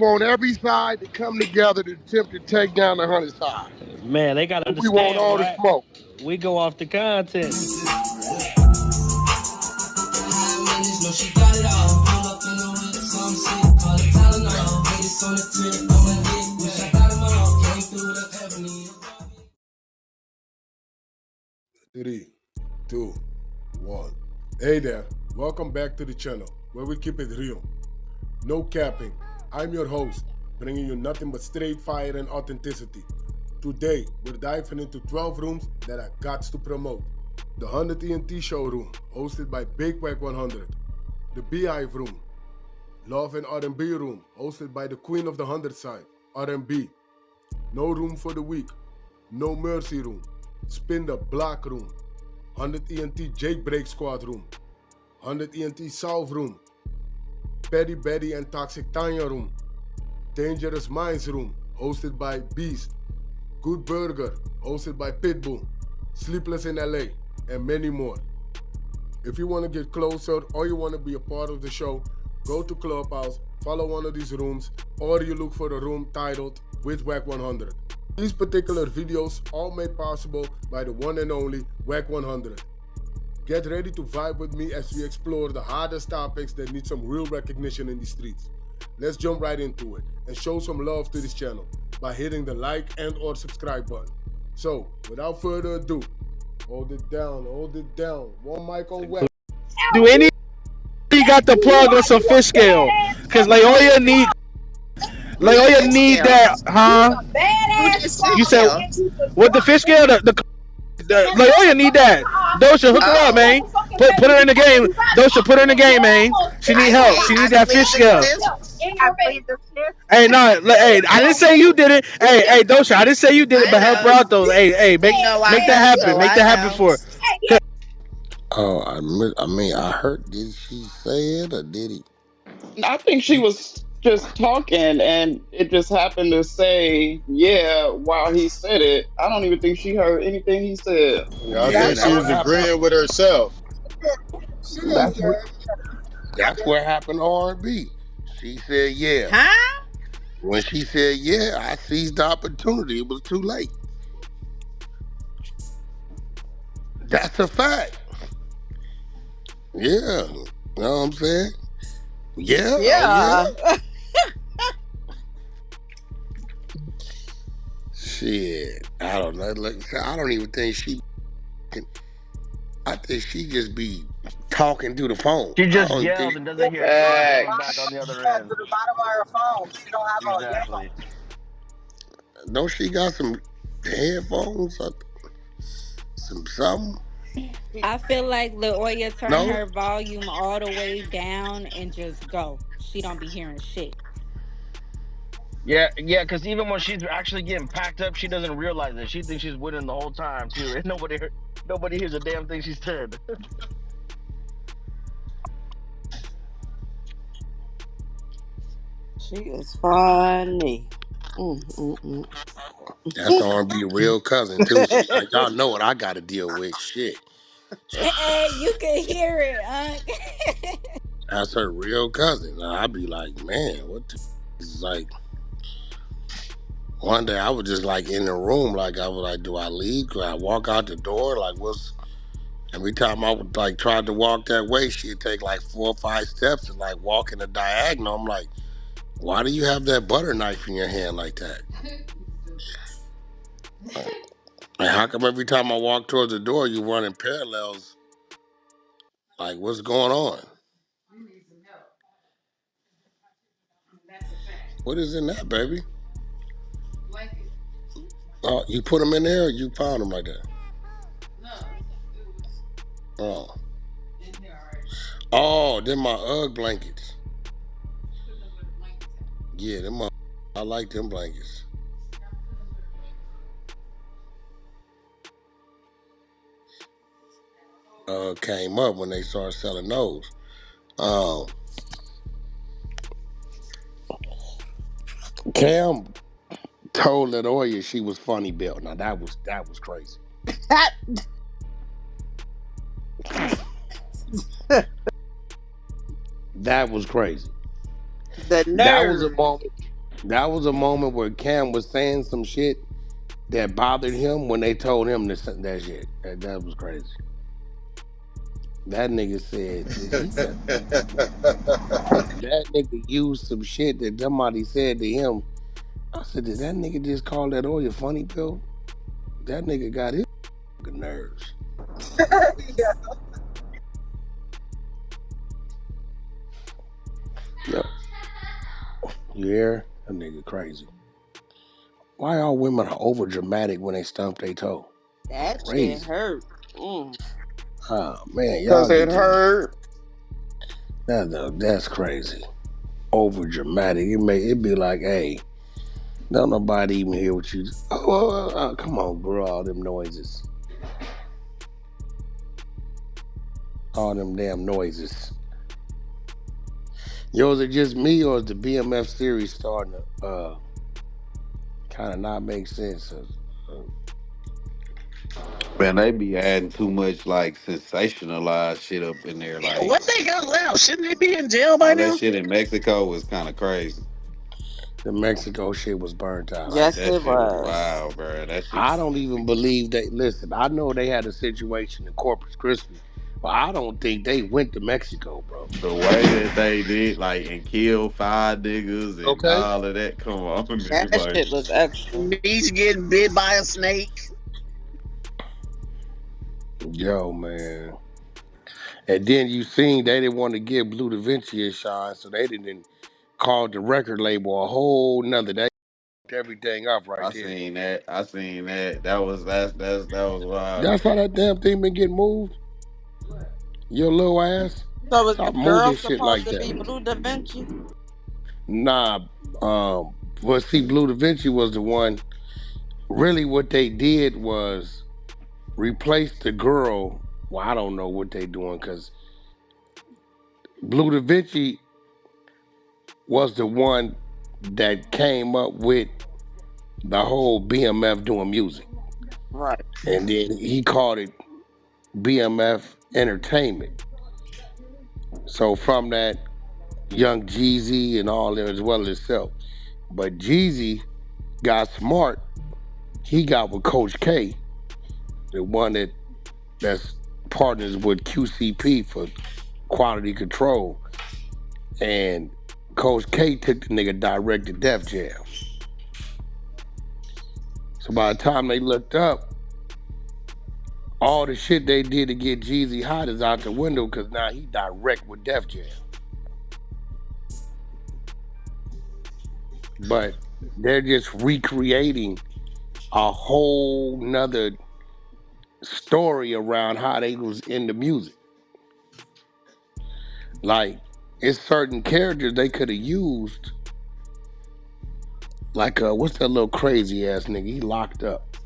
want every side to come together to attempt to take down the 100 side. Man, they gotta We want understand, all the right? smoke. We go off the content. Three, two, one. Hey there, welcome back to the channel where we keep it real. No capping. I'm your host, bringing you nothing but straight fire and authenticity. Today, we're diving into 12 rooms that I got to promote. The 100 ENT showroom, hosted by Big Wack100. The Beehive room. Love and R&B room, hosted by the queen of the 100 side, R&B. No room for the weak. No mercy room. Spin the block room. 100 ENT Jailbreak Squad room. 100 ENT Solve room. Petty Betty and Toxic Tanya room. Dangerous Minds room, hosted by Beast. Good Burger, hosted by Pitbull. Sleepless in LA, and many more. If you want to get closer or you want to be a part of the show, go to Clubhouse, follow one of these rooms, or you look for a room titled with Wack100. These particular videos all made possible by the one and only Wack100. Get ready to vibe with me as we explore the hardest topics that need some real recognition in the streets. Let's jump right into it and show some love to this channel by hitting the like and or subscribe button. So, without further ado, hold it down. One mic on Wack. Do any got the plug on some fish scale? Cause Laoya need that, huh? You said with the fish scale, the Laoya need that. Dosha, hook her up, man. Put her in the game. Dosha, put her in the game, man. She need help. She need that fish scale. Hey, no, hey, I didn't say you did it. Hey, Dosha, I didn't say you did it, but help her out though. Hey, make that happen. Make that happen for her. Oh, I mean, I heard. Did she say it or did he? I think she was just talking and it just happened to say, yeah, while he said it. I don't even think she heard anything he said. Yeah, I think she was agreeing with herself. That's what happened to R&B. She said, yeah. Huh? When she said, yeah, I seized the opportunity. It was too late. That's a fact. Yeah. You know what I'm saying? Yeah. Yeah. Oh, yeah. Shit. I don't know. I don't even think she can. I think she just be talking through the phone. She just yelled and doesn't hear anything back on the other end. To the bottom of her phone. She don't have Exactly. Don't she got some headphones or something? I feel like Laoya turn her volume all the way down and just go. She don't be hearing shit. Yeah, because even when she's actually getting packed up, she doesn't realize it. She thinks she's winning the whole time too. And nobody hears a damn thing she said. She is funny. That's R&B real cousin too. So y'all know what I gotta deal with. Shit. Hey, you can hear it, That's her real cousin. I'd be like, man, what the is like. One day I was just like in the room, like I was like, do I leave? Could I walk out the door? Like what's every time I would like try to walk that way, she'd take like 4 or 5 steps and like walk in a diagonal. I'm like, why do you have that butter knife in your hand like that? And how come every time I walk towards the door, you running parallels? Like, what's going on? What is in that, baby? Oh, you put them in there or you found them like that? Oh. Oh, they're my UGG blankets. Yeah, I like them blankets. Came up when they started selling those. Cam told Latoya she was funny built. Now that was crazy. That was crazy. The nerve. That was a moment. That was a moment where Cam was saying some shit that bothered him when they told him that shit. That was crazy. That nigga said that nigga used some shit that somebody said to him. I said, did that nigga just call that oil funny pill? That nigga got his nerves. Yeah. Yo, you hear? That nigga crazy. Why all women are over dramatic when they stump their toe? That shit Crazy. hurt. Mm. Oh man, Cause y'all it get to hurt. that's crazy. Over dramatic. It be like, hey, don't nobody even hear what you. Come on, bro. All them noises, all them damn noises. Yo, is it just me or is the BMF series starting to kind of not make sense? Man, they be adding too much like sensationalized shit up in there. Yeah, Like what they got left? Shouldn't they be in jail by all that now? shit in Mexico was kind of crazy. The Mexico shit was burnt out. Like Yes, that it shit was was. wild, bro. That shit. I don't even believe they listen. I know they had a situation in Corpus Christi, but I don't think they went to Mexico, bro. The way that they did, like, and killed five niggas and Okay. all of that. Come on, That nigga. Like, shit was extra. Meech getting bit by a snake. Yo, man. And then you seen they didn't want to give Blue Da Vinci a shine, so they didn't call the record label a whole nother. They fucked everything up right I there. seen that. I seen that. That was wild. That's how that damn thing been getting moved. Your little ass. So was the Stop girl moving shit supposed like to be that. Blue Da Vinci? Nah. But see, Blue Da Vinci was the one. Really, what they did was replace the girl. Well, I don't know what they doing because Blue Da Vinci was the one that came up with the whole BMF doing music. Right. And then he called it BMF Entertainment. So from that, Young Jeezy and all them as well as himself. But Jeezy got smart. He got with Coach K, the one that's partners with QCP for quality control. And Coach K took the nigga direct to Def Jam. So by the time they looked up, all the shit they did to get Jeezy hot is out the window because now he direct with Def Jam. But they're just recreating a whole nother story around how they was in the music. Like, it's certain characters they could have used. Like, what's that little crazy ass nigga? He locked up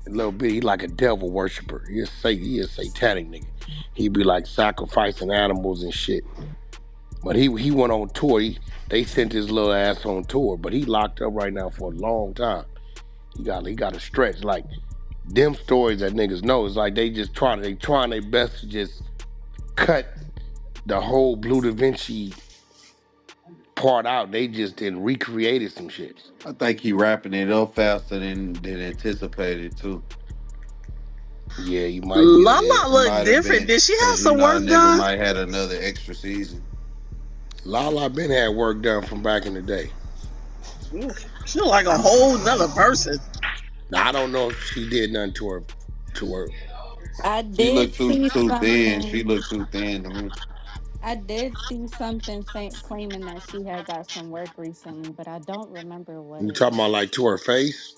a little bit. He like a devil worshiper. He a satanic nigga. He be like sacrificing animals and shit. But he went on tour. They sent his little ass on tour, but he locked up right now for a long time. He got to stretch. Like them stories that niggas know is like they trying their best to just cut the whole Blue Da Vinci part out. They just then recreated some shit. I think he wrapping it up faster than anticipated too. Yeah, you might be there. Lala It look might have different. been Did she have because some a work nigga done? might had another extra season. Lala been had work done from back in the day. She look like a whole nother person. Now I don't know if she did nothing to her. I She did looked see too thin. She something. looked too thin to me. I did see something claiming that she had got some work recently, but I don't remember what You it talking about like to her face?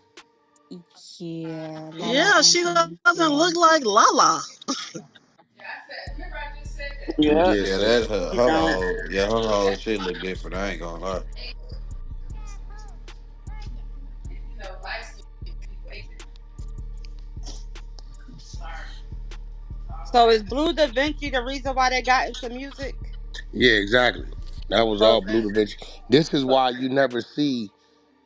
was. Yeah, Lala Yeah, she Anthony. doesn't Yeah. look like Lala. You Yep. did Yeah, say that that. her, You her don't. whole yeah her whole shit look different. I ain't gonna lie. So is Blue Da Vinci the reason why they got into music? Yeah, exactly. That was all So, Blue Da Vinci. This is so why you never see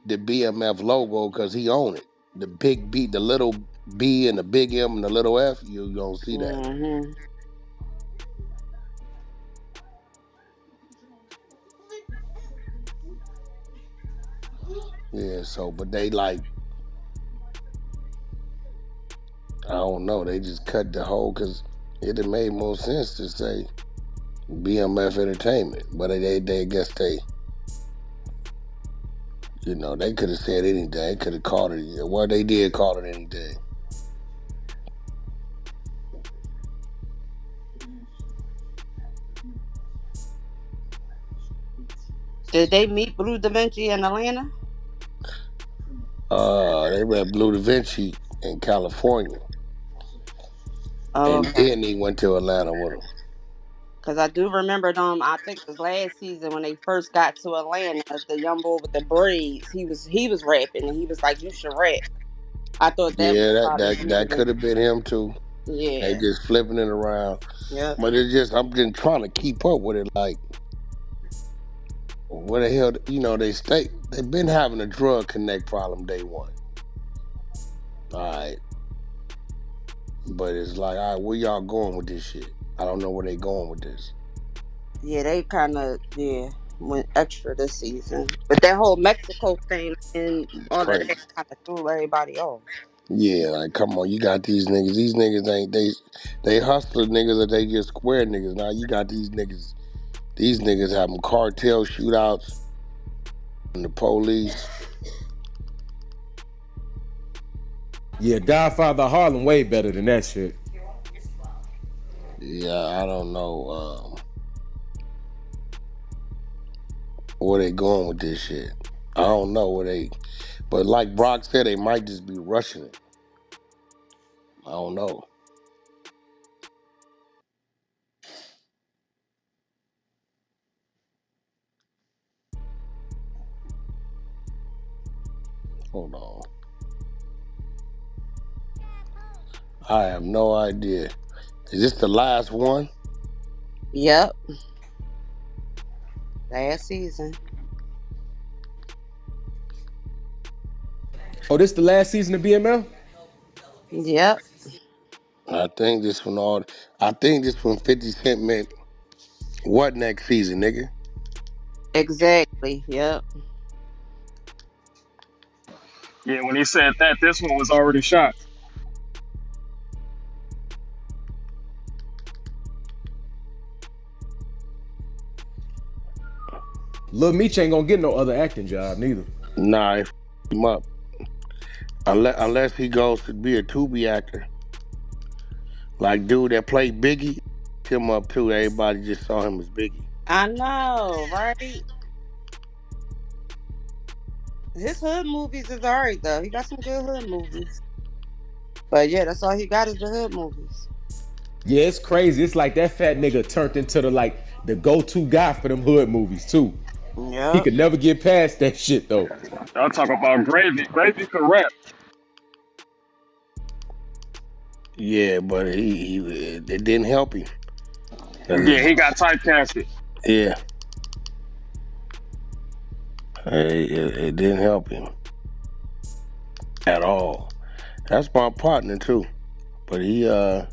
the BMF logo because he own it. The big B, the little B and the big M and the little F, you don't see that. hmm Yeah, so but they like I don't know. They just cut the whole because it'd have made more sense to say BMF Entertainment, but they guess they they could have said anything. They could have called it. Well, they did call it anything. Did they meet Blue Da Vinci in Atlanta? They met Blue Da Vinci in California, Oh, and okay. then he went to Atlanta with him. Because I do remember them. I think it was last season when they first got to Atlanta. The young boy with the braids, he was rapping, and he was like, "You should rap." I thought that was Yeah, probably Blue Da that could Vinci. have been him too. They Yeah. just flipping it around, Yep. but it's just I'm just trying to keep up with it. Like, what the hell? They've been having a drug connect problem day one. All right, but it's like, all right, where y'all going with this shit? I don't know where they going with this. Yeah, they kind of went extra this season, but that whole Mexico thing and all of that Crazy. kind of threw everybody off. Yeah, like come on, you got these niggas. These niggas ain't they hustler niggas or they just square niggas. Now you got these niggas. These niggas having cartel shootouts and the police. Yeah, Godfather Harlem way better than that shit. Yeah, I don't know where they going with this shit. I don't know where they, but like Brock said, they might just be rushing it. I don't know. Hold on. I have no idea. Is this the last one? Yep. Last season. Oh, this the last season of BMF? Yep. I think this one 50 Cent meant what next season, nigga? Exactly. Yep. Yeah, when he said that, this one was already shot. Lil Meech ain't gonna get no other acting job neither. Nah, he him up. Unless he goes to be a Tubi actor. Like dude that played Biggie, him up too. Everybody just saw him as Biggie. I know, right? His hood movies is alright though. He got some good hood movies. But yeah, that's all he got is the hood movies. Yeah, it's crazy. It's like that fat nigga turned into the go-to guy for them hood movies too. He Yep. could never get past that shit though. Y'all talk about Gravy. Gravy could rap. Yeah, but it didn't help him. Yeah, he got typecasted. Yeah, it didn't help him at all. That's my partner too, but Gravy.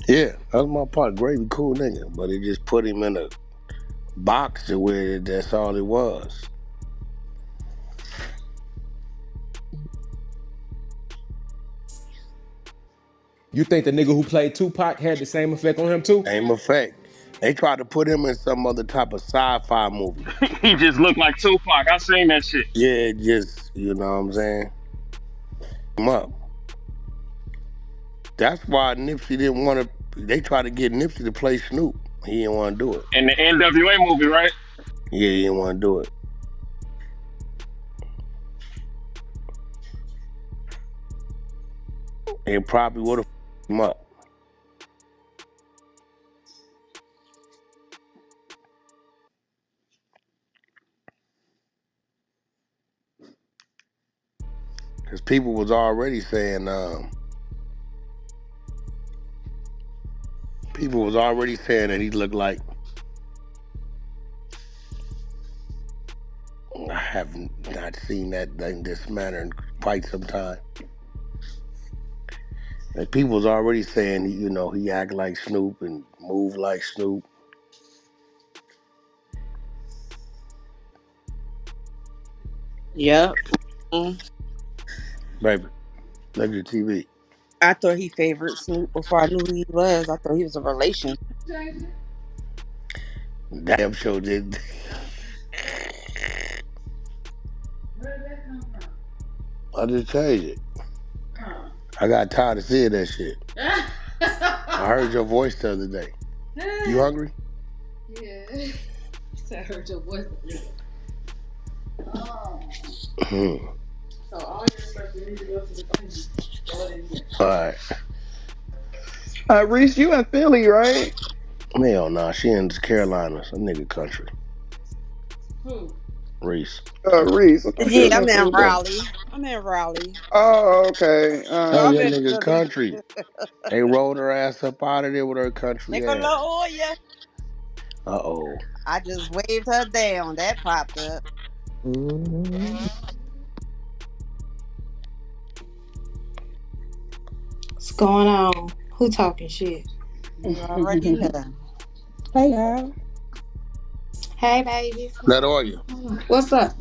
yeah, that's my partner. Gravy, cool nigga, but it just put him in a box to where that's all it was. You think the nigga who played Tupac had the same effect on him too? Same effect. They tried to put him in some other type of sci-fi movie. He just looked like Tupac. I seen that shit. Yeah, just you know what I'm saying. Him up. That's why Nipsey didn't want to. They tried to get Nipsey to play Snoop. He didn't want to do it. In the NWA movie, right? Yeah, he didn't want to do it. It probably would have him up. Because people was already saying, that he looked like. I have not seen that in this manner in quite some time. And people was already saying, he act like Snoop and move like Snoop. Yep. Mm. Baby, look at the TV. I thought he favored Snoop before I knew who he was. I thought he was a relation. Damn show did. I just changed it. I got tired of seeing that shit. I heard your voice the other day. You hungry? Yeah. I heard your voice. Oh. So all your stuff you need to go to the thing. All right. Reese, you in Philly, right? Hell nah, she in the Carolinas. A nigga country. Who? Reese. Reese. I thought she was Yeah, I'm in in Philly. Raleigh. Oh, okay. Tell So I'm your in nigga Philly. country. They rolled her ass up out of there with her country Nigga ass. Latoya. Uh-oh. I just waved her down. That popped up. What's going on? Who talking shit? You already know. Hey, y'all. Hey, babies. Latoya. What's up?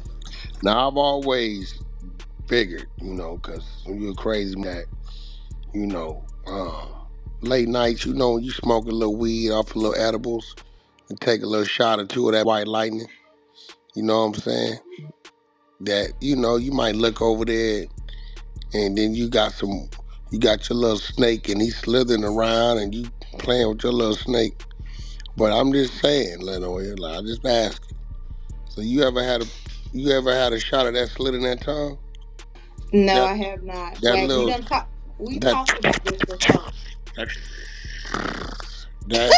Now, I've always figured, because you're crazy that, late nights, when you smoke a little weed off a little edibles and take a little shot or two of that white lightning, you know what I'm saying? That, you might look over there and then you got your little snake and he's slithering around and you playing with your little snake. But I'm just saying, Latoya, like, I'm just asking. So you ever had a shot of that slit in that tongue? No, That I have not. that Wait, little we that talked about this before. that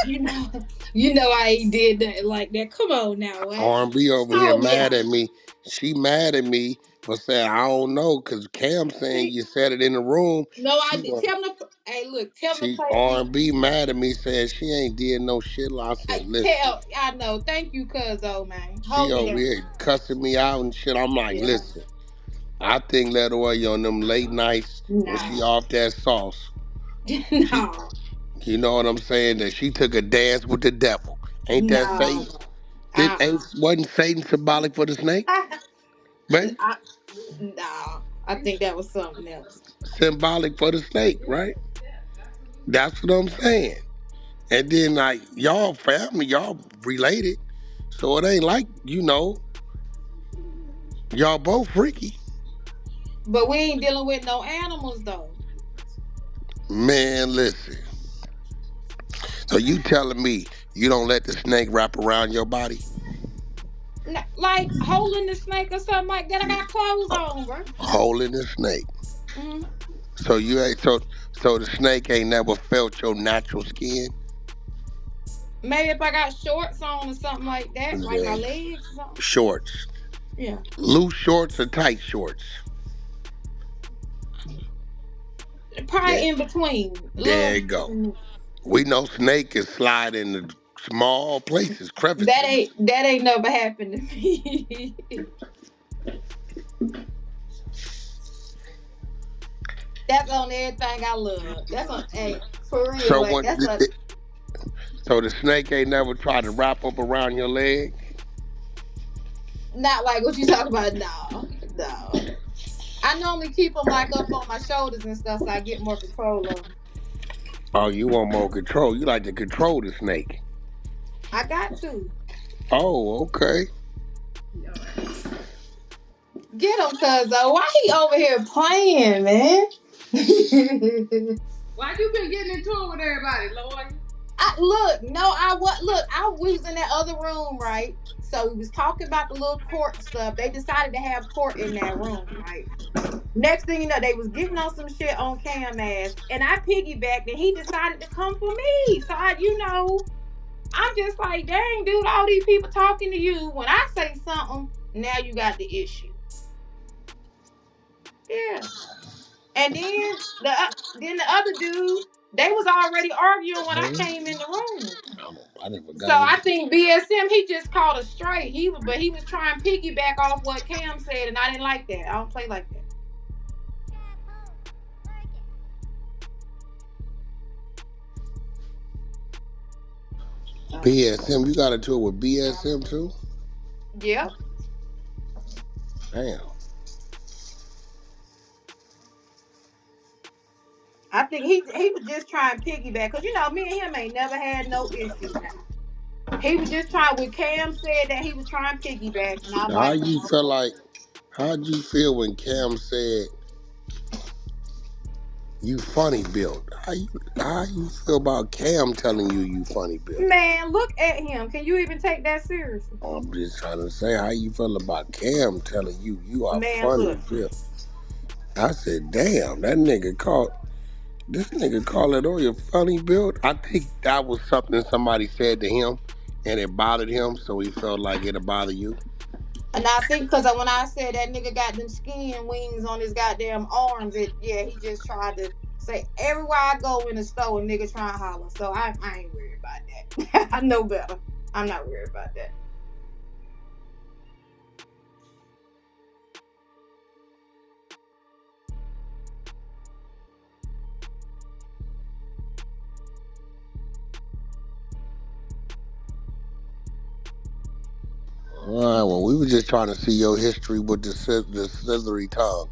You know I ain't did nothing like that. Come on now, Wack. R&B over here Call me mad out. at me. She mad at me for saying I don't know because Cam saying you said it in the room. No, I She did. Tell him to. Hey, look. Tell him to she play the beat. R&B mad at me saying she ain't did no shit. I said, listen. I know. Thank you, cuzzo, man. She Hold it over down. here cussing me out and shit. I'm like, Yeah. listen. I think Latoya on them late nights when she off that sauce. No. You know what I'm saying? That she took a dance with the devil. Ain't that Satan? Wasn't Satan symbolic for the snake? Right? No. I think that was something else. Symbolic for the snake, right? That's what I'm saying. And then like y'all family, y'all related. So it ain't like, y'all both freaky. But we ain't dealing with no animals though. Man, listen. So you telling me you don't let the snake wrap around your body? No, like holding the snake or something like that. I got clothes on, bro. Holding the snake. Mm-hmm. So you ain't so the snake ain't never felt your natural skin? Maybe if I got shorts on or something like that, like my legs or something. Shorts. Yeah. Loose shorts or tight shorts? Probably in between. There you go. We know snake can slide in the small places, crevices. That ain't never happened to me. That's on everything I love. That's on for real. So like, so the snake ain't never tried to wrap up around your leg? Not like what you talking about. No. I normally keep them like up on my shoulders and stuff, so I get more control of them. Oh, you want more control? You like to control the snake? I got to. Oh, okay. Get him, cuzzo. Why he over here playing, man? Why you been getting into it with everybody, Lord? I was in that other room, right? So we was talking about the little court stuff. They decided to have court in that room, right? Next thing you know, they was getting on some shit on Cam ass, and I piggybacked, and he decided to come for me. So I'm just like, dang, dude, all these people talking to you. When I say something, now you got the issue. Yeah. And then the other dude, they was already arguing when I came in the room. So I think BSM, he just called a straight. He was trying to piggyback off what Cam said, and I didn't like that. I don't play like that. BSM, you got into it with BSM too? Yep. Damn. I think he was just trying to piggyback because you know me and him ain't never had no issue now. He was just trying. When Cam said that he was trying to piggyback, and I'm How like, you no. feel like? How'd you feel when Cam said you funny built? How you feel about Cam telling you funny built? Man, look at him. Can you even take that seriously? I'm just trying to say how you feel about Cam telling you are Man, funny look. built. I said, damn, that nigga called this nigga call it all your funny built. I think that was something somebody said to him and it bothered him, so he felt like it'll bother you. And I think because when I said that nigga got them skin wings on his goddamn arms, he just tried to say everywhere I go in the store, a nigga trying to holler. So I ain't worried about that. I know better. I'm not worried about that. All right, well, we were just trying to see your history with the slithery tongue.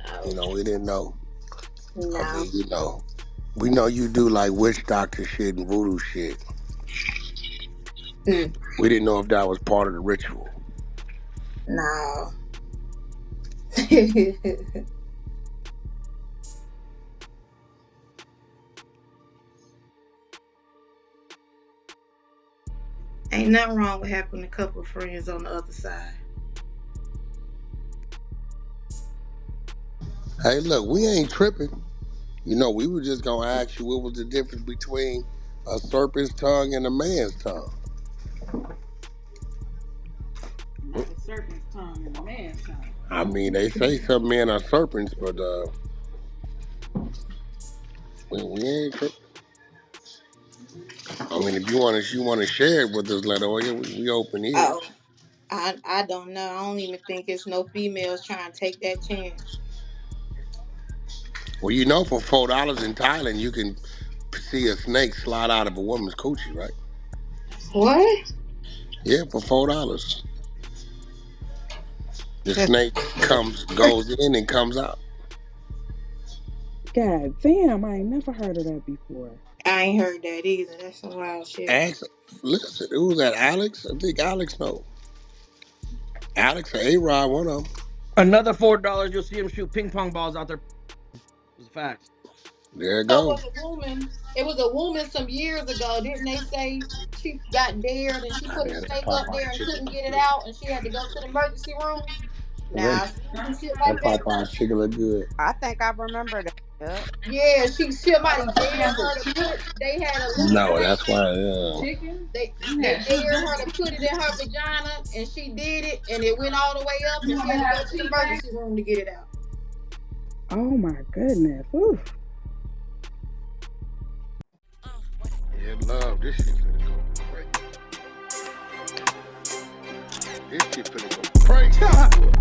Oh, You know, we didn't know. I no. mean, you know, we know you do like witch doctor shit and voodoo shit. Mm, We didn't know if that was part of the ritual. no. Ain't nothing wrong with having a couple of friends on the other side. Hey, look, we ain't tripping. You know, we were just gonna ask you what was the difference between a serpent's tongue and a man's tongue. Not a serpent's tongue and a man's tongue. I mean, they say some men are serpents, but we ain't tripping. I mean, if you want to share it with us, Latoya, we open ears. Oh, I don't know. I don't even think it's no females trying to take that chance. Well, you know, for $4 in Thailand, you can see a snake slide out of a woman's coochie, right? What? Yeah, for $4, the snake goes in and comes out. God damn, I ain't never heard of that before. I ain't heard that either. That's some wild shit. Listen, who was that? Alex? I think Alex knows. Alex or A-Rod, one of them. Another $4, you'll see him shoot ping pong balls out there. It's a fact. There it So goes. it was a woman some years ago, didn't they say she got dared and she put a Damn, that snake up Popeye there and chicken couldn't look get it good. out and she had to go to the emergency room? That, Nah, some shit that like that. Popeye chicken look good. I think I remember that. Yep. Yeah, somebody She dared had the her to chip they had a No, lubricant. that's why, yeah. chicken. They dared her to put it in her vagina and she did it and it went all the way up You and she want to had to go have to the tea, babe? emergency room to get it out. Oh my goodness. Oof. Yeah, love, this shit finna go crazy. This shit finna go crazy.